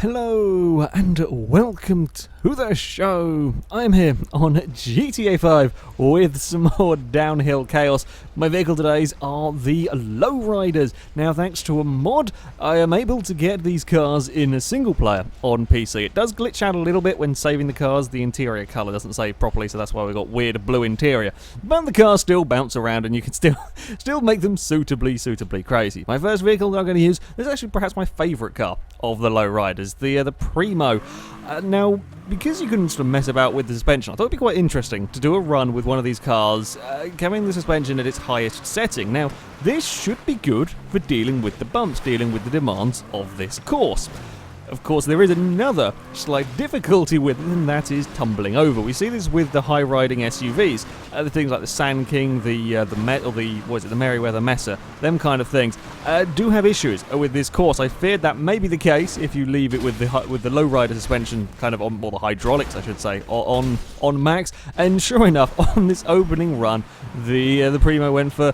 Hello and welcome to the show. I'm here on GTA 5 with some more downhill chaos. My vehicle today's are the Lowriders. Now, thanks to a mod, I am able to get these cars in a single player on PC. It does glitch out a little bit when saving the cars. The interior colour doesn't save properly, so that's why we've got weird blue interior. But the cars still bounce around and you can still make them suitably crazy. My first vehicle that I'm going to use is actually perhaps my favourite car of the Lowriders, the Primo. Now, because you can sort of mess about with the suspension, I thought it'd be quite interesting to do a run with one of these cars, having the suspension at its highest setting. Now, this should be good for dealing with the bumps, dealing with the demands of this course. Of course, there is another slight difficulty with it, and that is tumbling over. We see this with the high-riding SUVs, the things like the Sand King, the Merryweather Messer, them kind of things, do have issues with this course. I feared that may be the case if you leave it with the lowrider suspension, kind of on, or the hydraulics, I should say, on max. And sure enough, on this opening run, the Primo went for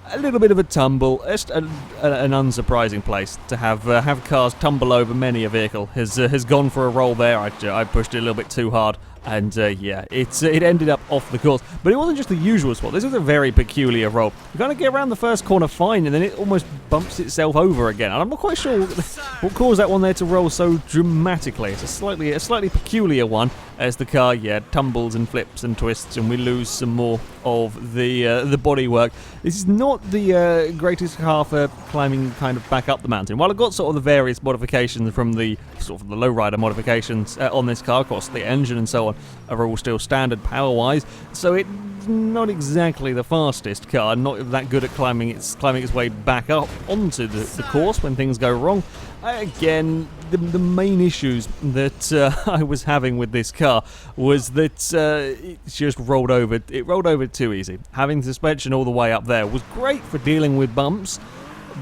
a little bit of a tumble. Just an unsurprising place to have cars tumble over. Many a vehicle has gone for a roll there. I pushed it a little bit too hard, and yeah, it ended up off the course. But it wasn't just the usual spot. This was a very peculiar roll. You kind of get around the first corner fine, and then it almost bumps itself over again. And I'm not quite sure what caused that one there to roll so dramatically. It's a slightly peculiar one, as the car, tumbles and flips and twists, and we lose some more of the bodywork. This is not the greatest car for climbing kind of back up the mountain. While I've got sort of the various modifications from the sort of the lowrider modifications on this car, of course, the engine and so on are all still standard power-wise, so it's not exactly the fastest car, not that good at climbing its way back up onto the course when things go wrong. Again, the main issues that I was having with this car was that it just rolled over. It rolled over too easy. Having suspension all the way up there was great for dealing with bumps,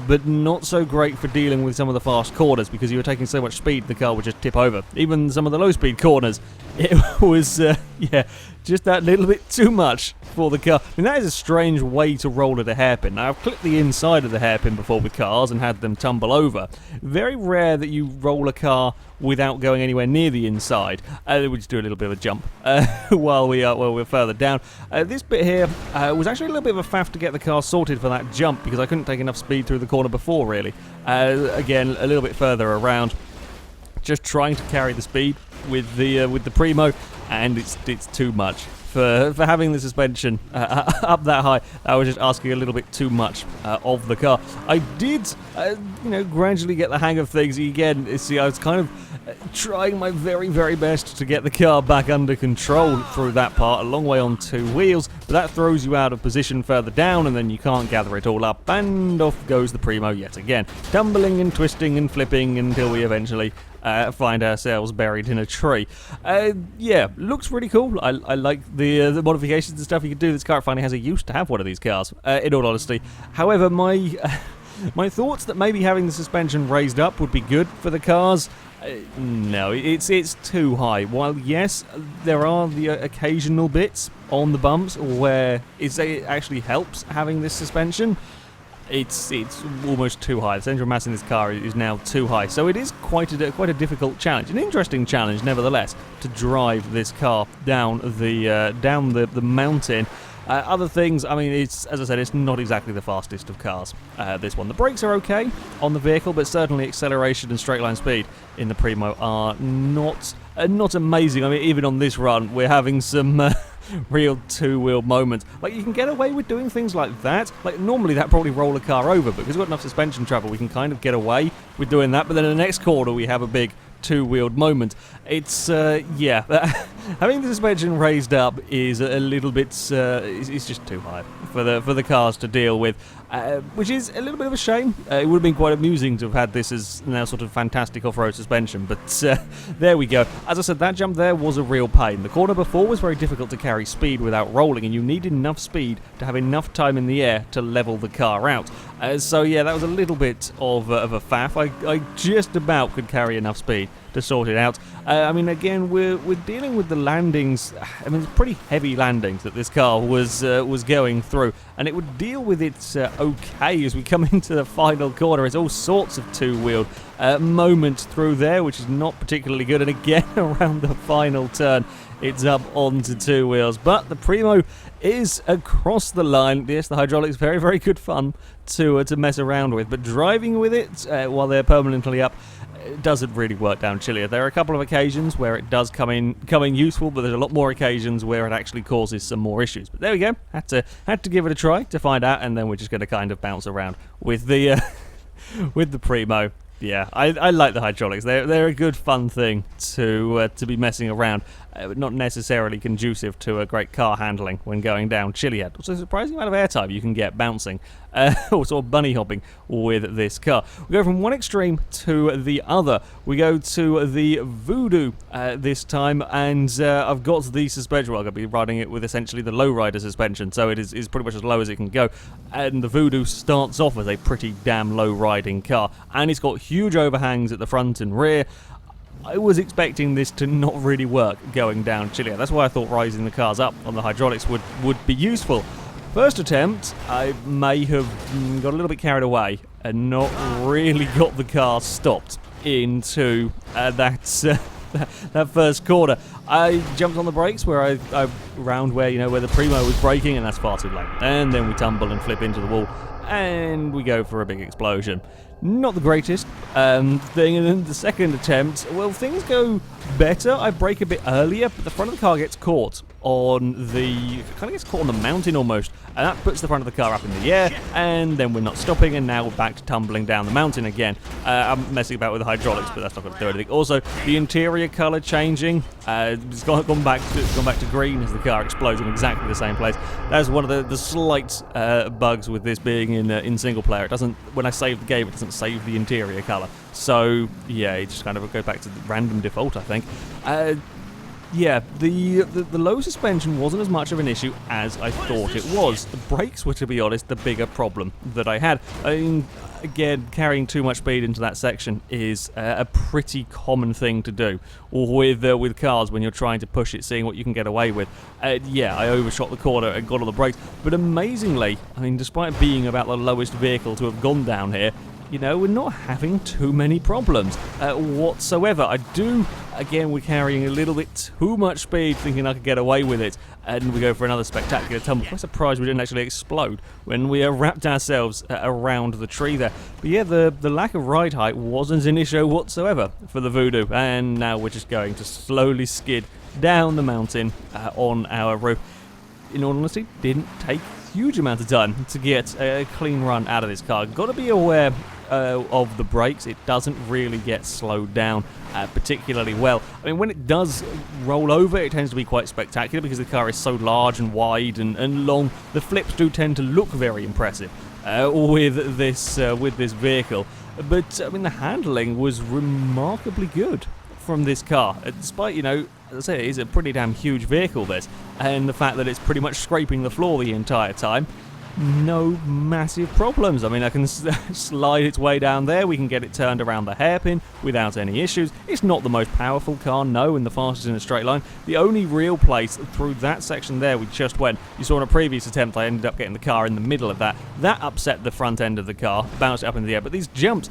but not so great for dealing with some of the fast corners, because you were taking so much speed the car would just tip over. Even some of the low speed corners, it was just that little bit too much for the car. I mean, that is a strange way to roll at a hairpin. Now, I've clipped the inside of the hairpin before with cars and had them tumble over. Very rare that you roll a car without going anywhere near the inside. We just do a little bit of a jump while we're further down. This bit here was actually a little bit of a faff to get the car sorted for that jump, because I couldn't take enough speed through the corner before, really. Again, a little bit further around, just trying to carry the speed with the Primo, and it's too much. For having the suspension up that high, I was just asking a little bit too much of the car. I did, gradually get the hang of things. Again, I was kind of trying my very best to get the car back under control through that part, a long way on two wheels, but that throws you out of position further down, and then you can't gather it all up, and off goes the Primo yet again, tumbling and twisting and flipping until we eventually find ourselves buried in a tree. Looks really cool. I like the modifications and stuff you can do. This car finally has a use to have one of these cars, in all honesty. However, my thoughts that maybe having the suspension raised up would be good for the cars. No, it's too high. While yes, there are the occasional bits on the bumps where it actually helps having this suspension, it's almost too high. The central mass in this car is now too high, so it is quite a difficult challenge, an interesting challenge nevertheless, to drive this car down the mountain. Other things, I mean, as I said, it's not exactly the fastest of cars, this one. The brakes are okay on the vehicle, but certainly acceleration and straight line speed in the Primo are not amazing. I mean, even on this run, we're having some real two-wheel moments. Like, you can get away with doing things like that. Like, normally that probably roll a car over, but because we've got enough suspension travel, we can kind of get away with doing that. But then in the next corner, we have a big two-wheeled moment. It's, having the suspension raised up is a little bit, it's just too high for the cars to deal with, which is a little bit of a shame. It would have been quite amusing to have had this as now sort of fantastic off-road suspension, but there we go. As I said, that jump there was a real pain. The corner before was very difficult to carry speed without rolling, and you needed enough speed to have enough time in the air to level the car out. So yeah, that was a little bit of a faff. I just about could carry enough speed to sort it out. I mean, again, we're dealing with the landings. I mean, it's pretty heavy landings that this car was going through, and it would deal with it okay as we come into the final corner. It's all sorts of two-wheeled moments through there, which is not particularly good. And again, around the final turn, it's up onto two wheels. But the Primo is across the line. Yes, the hydraulics very, very good fun to mess around with, but driving with it while they're permanently up, it doesn't really work down Chiliad. There are a couple of occasions where it does come in useful, but there's a lot more occasions where it actually causes some more issues. But there we go. Had to give it a try to find out, and then we're just going to kind of bounce around with the with the Primo. Yeah, I like the hydraulics. They're a good fun thing to be messing around, but not necessarily conducive to a great car handling when going down Chiliad. Also, a surprising amount of airtime you can get bouncing or sort of bunny hopping with this car. We go from one extreme to the other. We go to the Voodoo this time, and I've got the suspension. Well, I'm going to be riding it with essentially the lowrider suspension, so it is pretty much as low as it can go. And the Voodoo starts off as a pretty damn low riding car, and it's got huge overhangs at the front and rear. I was expecting this to not really work going down Chiliad. That's why I thought rising the cars up on the hydraulics would be useful. First attempt, I may have got a little bit carried away and not really got the car stopped into that first corner. I jumped on the brakes where I round where the Primo was braking, and that's far too late. And then we tumble and flip into the wall, and we go for a big explosion. Not the greatest thing. And then the second attempt, well, things go better. I brake a bit earlier, but the front of the car gets caught on the mountain almost, and that puts the front of the car up in the air, and then we're not stopping, and now we're back to tumbling down the mountain again. I'm messing about with the hydraulics, but that's not going to do anything. Also, the interior colour changing, it's gone back to green as the car explodes in exactly the same place. That's one of the slight bugs with this being in single player. It doesn't, when I save the game, it doesn't save the interior colour. So yeah, it just kind of goes back to the random default, I think. Yeah, the low suspension wasn't as much of an issue as I thought it was. The brakes were, to be honest, the bigger problem that I had. I mean, again, carrying too much speed into that section is a pretty common thing to do with cars when you're trying to push it, seeing what you can get away with. Yeah, I overshot the corner and got on the brakes, but amazingly, I mean, despite being about the lowest vehicle to have gone down here, we're not having too many problems whatsoever. I do, again, we're carrying a little bit too much speed, thinking I could get away with it, and we go for another spectacular tumble. Quite surprised we didn't actually explode when we wrapped ourselves around the tree there. But yeah, the lack of ride height wasn't an issue whatsoever for the Voodoo, and now we're just going to slowly skid down the mountain on our roof. In all honesty, didn't take a huge amount of time to get a clean run out of this car. Got to be aware of the brakes. It doesn't really get slowed down particularly well. I mean, when it does roll over, it tends to be quite spectacular because the car is so large and wide and long. The flips do tend to look very impressive with this vehicle. But I mean, the handling was remarkably good from this car, despite, as I say, it is a pretty damn huge vehicle, this, and the fact that it's pretty much scraping the floor the entire time. No massive problems. I mean, I can slide its way down there. We can get it turned around the hairpin without any issues. It's not the most powerful car, no, and the fastest in a straight line. The only real place through that section there we just went, you saw in a previous attempt, I ended up getting the car in the middle of that. That upset the front end of the car, bounced it up into the air. But these jumps,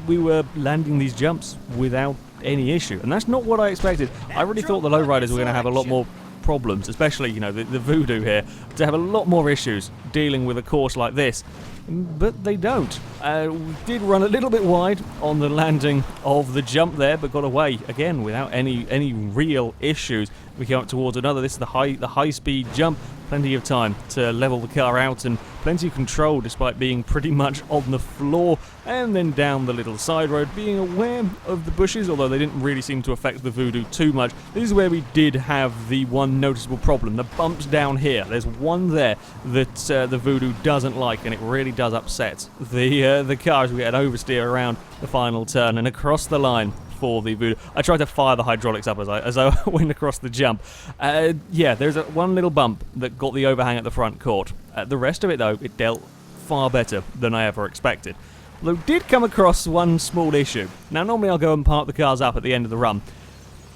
we were landing these jumps without any issue, and that's not what I expected. I really thought the lowriders were going to have a lot more problems, especially the Voodoo here, to have a lot more issues dealing with a course like this, but they don't. We did run a little bit wide on the landing of the jump there, but got away again without any real issues. We go up towards another. This is the high speed jump. Plenty of time to level the car out and plenty of control despite being pretty much on the floor, and then down the little side road, being aware of the bushes, although they didn't really seem to affect the Voodoo too much. This is where we did have the one noticeable problem, the bumps down here. There's one there that the Voodoo doesn't like, and it really does upset the car as we get an oversteer around the final turn and across the line for the Voodoo. I tried to fire the hydraulics up as I went across the jump. Yeah, there's one little bump that got the overhang at the front caught. The rest of it, though, it dealt far better than I ever expected. Although did come across one small issue. Now normally I'll go and park the cars up at the end of the run.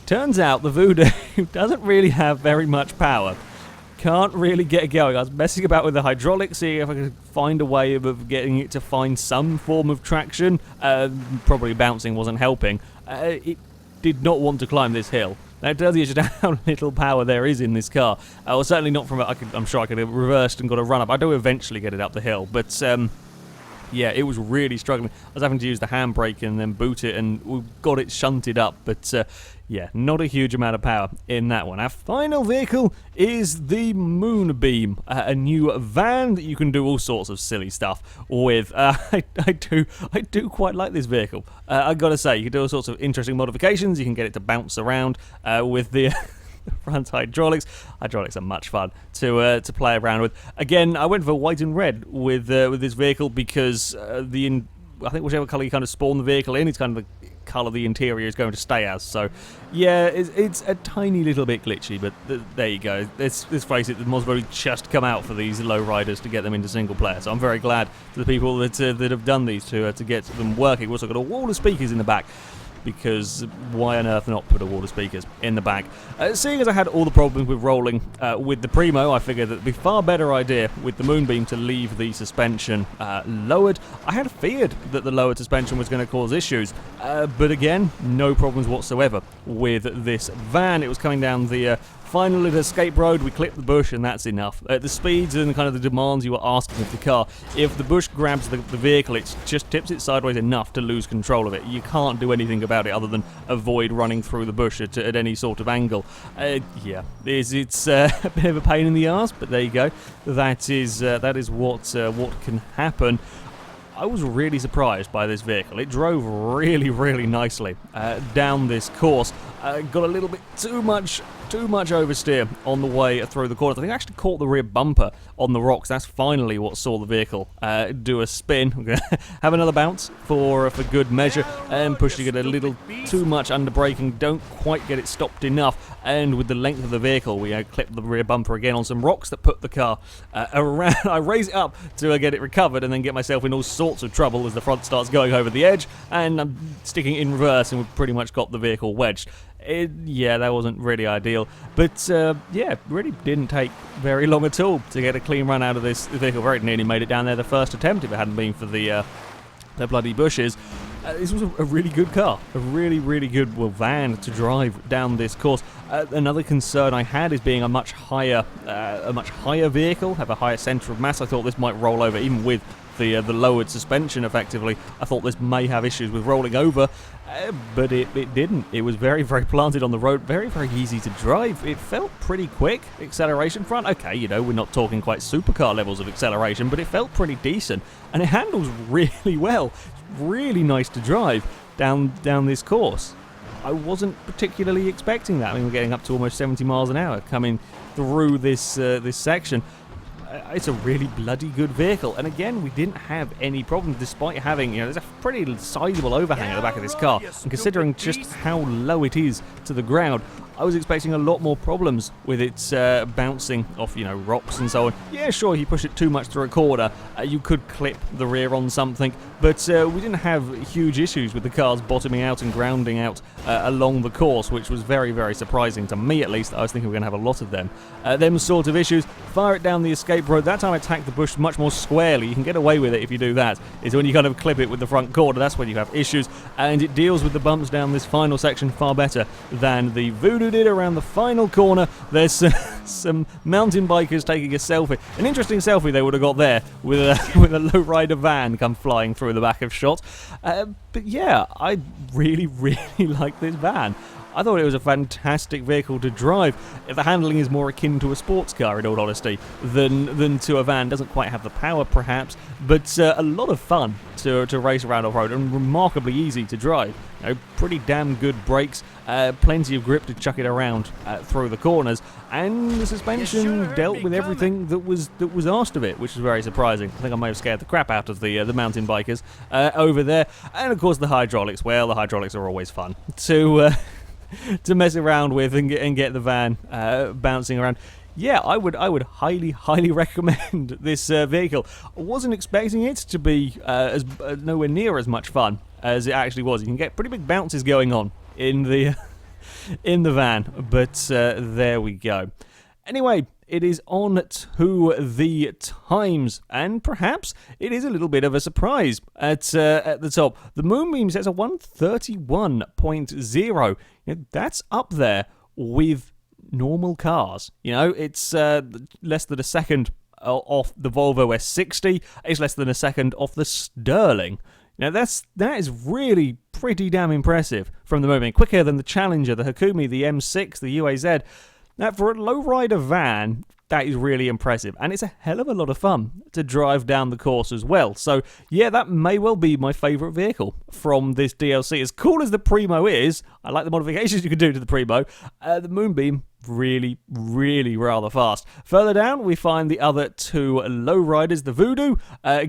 Turns out the Voodoo doesn't really have very much power. Can't really get it going. I was messing about with the hydraulics, seeing if I could find a way of getting it to find some form of traction. Probably bouncing wasn't helping. It did not want to climb this hill. That tells you just how little power there is in this car. Well, certainly not from it. I'm sure I could have reversed and got a run up. I do eventually get it up the hill, but yeah, it was really struggling. I was having to use the handbrake and then boot it, and we got it shunted up, but yeah, not a huge amount of power in that one. Our final vehicle is the Moonbeam, a new van that you can do all sorts of silly stuff with. I do quite like this vehicle. I gotta say, you can do all sorts of interesting modifications. You can get it to bounce around with the front hydraulics. Hydraulics are much fun to play around with. Again, I went for white and red with this vehicle because I think whichever colour you kind of spawn the vehicle in, it's kind of the colour the interior is going to stay as. So yeah, it's a tiny little bit glitchy, but there you go. Let's face it, the mod's probably just come out for these lowriders to get them into single player. So I'm very glad to the people that have done these to get them working. We've also got a wall of speakers in the back, because why on earth not put a wall of speakers in the back? Seeing as I had all the problems with rolling with the Primo, I figured that it'd be a far better idea with the Moonbeam to leave the suspension lowered. I had feared that the lowered suspension was going to cause issues, but again, no problems whatsoever with this van. It was coming down the final little escape road. We clipped the bush and that's enough. The speeds and kind of the demands you were asking of the car, if the bush grabs the vehicle, it just tips it sideways enough to lose control of it. You can't do anything about it other than avoid running through the bush at any sort of angle. Yeah, it's a bit of a pain in the arse, but there you go. That is what can happen. I was really surprised by this vehicle. It drove really, really nicely down this course. Got a little bit too much oversteer on the way through the corners. I think I actually caught the rear bumper on the rocks. That's finally what saw the vehicle do a spin. We're going to have another bounce for good measure, and pushing it a little too much under braking. Don't quite get it stopped enough, and with the length of the vehicle, we clipped the rear bumper again on some rocks that put the car around. I raise it up to get it recovered, and then get myself in all sorts of trouble as the front starts going over the edge, and I'm sticking in reverse, and we've pretty much got the vehicle wedged. Yeah, that wasn't really ideal, but yeah, really didn't take very long at all to get a clean run out of this vehicle. Very nearly made it down there the first attempt if it hadn't been for the bloody bushes. This was a really good car, a really, really good van to drive down this course. Another concern I had is being a much higher vehicle, have a higher centre of mass. I thought this might roll over even with the lowered suspension effectively. I thought this may have issues with rolling over, but it didn't. It was very, very planted on the road, very, very easy to drive. It felt pretty quick. Acceleration front, okay, you know, we're not talking quite supercar levels of acceleration, but it felt pretty decent, and it handles really well. It's really nice to drive down this course. I wasn't particularly expecting that. I mean, we're getting up to almost 70 miles an hour coming through this section. It's a really bloody good vehicle, and again, we didn't have any problems despite having, there's a pretty sizable overhang at the back of this car, and considering just how low it is to the ground, I was expecting a lot more problems with its bouncing off, rocks and so on. Yeah, sure, if you push it too much through a corner, you could clip the rear on something, but we didn't have huge issues with the cars bottoming out and grounding out along the course, which was very, very surprising to me, at least. I was thinking we were going to have a lot of them. Them sort of issues. Fire it down the escape road. That time I attacked the bush much more squarely. You can get away with it if you do that. It's when you kind of clip it with the front corner, that's when you have issues, and it deals with the bumps down this final section far better than the Voodoo did around the final corner. There's some mountain bikers taking a selfie. An interesting selfie they would have got there with a lowrider van come flying through the back of shot. But yeah, I really, really like this van. I thought it was a fantastic vehicle to drive. The handling is more akin to a sports car, in all honesty, than to a van. Doesn't quite have the power, perhaps, but a lot of fun to race around off-road, and remarkably easy to drive. Pretty damn good brakes, plenty of grip to chuck it around through the corners, and the suspension dealt with everything that was asked of it, which was very surprising. I think I may have scared the crap out of the mountain bikers over there. And of course the hydraulics. Well, the hydraulics are always fun to to mess around with and get the van bouncing around. Yeah, I would highly recommend this vehicle. I wasn't expecting it to be nowhere near as much fun as it actually was. You can get pretty big bounces going on in the in the van, but there we go. Anyway, it is on to the times, and perhaps it is a little bit of a surprise at the top. The Moonbeam says a 131.0. That's up there with normal cars. It's less than a second off the Volvo S60. It's less than a second off the Sterling. That is really pretty damn impressive from the Moonbeam. Quicker than the Challenger, the Hakumi, the M6, the UAZ. Now, for a lowrider van, that is really impressive, and it's a hell of a lot of fun to drive down the course as well. So, yeah, that may well be my favourite vehicle from this DLC. As cool as the Primo is, I like the modifications you can do to the Primo, the Moonbeam, really rather fast. Further down, we find the other two lowriders. The Voodoo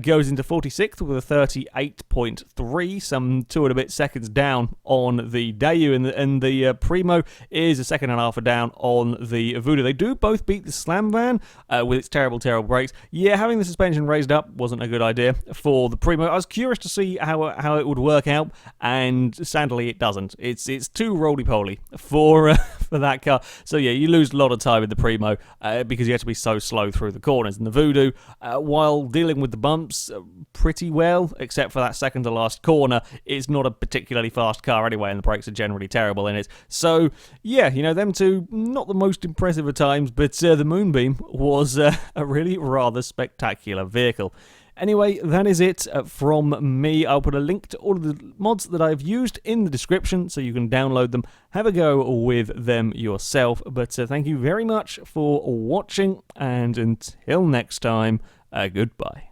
goes into 46th with a 38.3, some 2 and a bit seconds down on the Daewoo, and the Primo is a second and a half down on the Voodoo. They do both beat the Slam van with its terrible brakes. Yeah, having the suspension raised up wasn't a good idea for the Primo. I was curious to see how it would work out, and sadly it doesn't. It's too roly-poly for that car. So yeah, you lose a lot of time in the Primo because you have to be so slow through the corners. And the Voodoo, while dealing with the bumps pretty well, except for that second to last corner, it's not a particularly fast car anyway, and the brakes are generally terrible in it. So yeah, them two, not the most impressive at times, but the Moonbeam was a really rather spectacular vehicle. Anyway, that is it from me. I'll put a link to all of the mods that I've used in the description so you can download them, have a go with them yourself. But thank you very much for watching, and until next time, goodbye.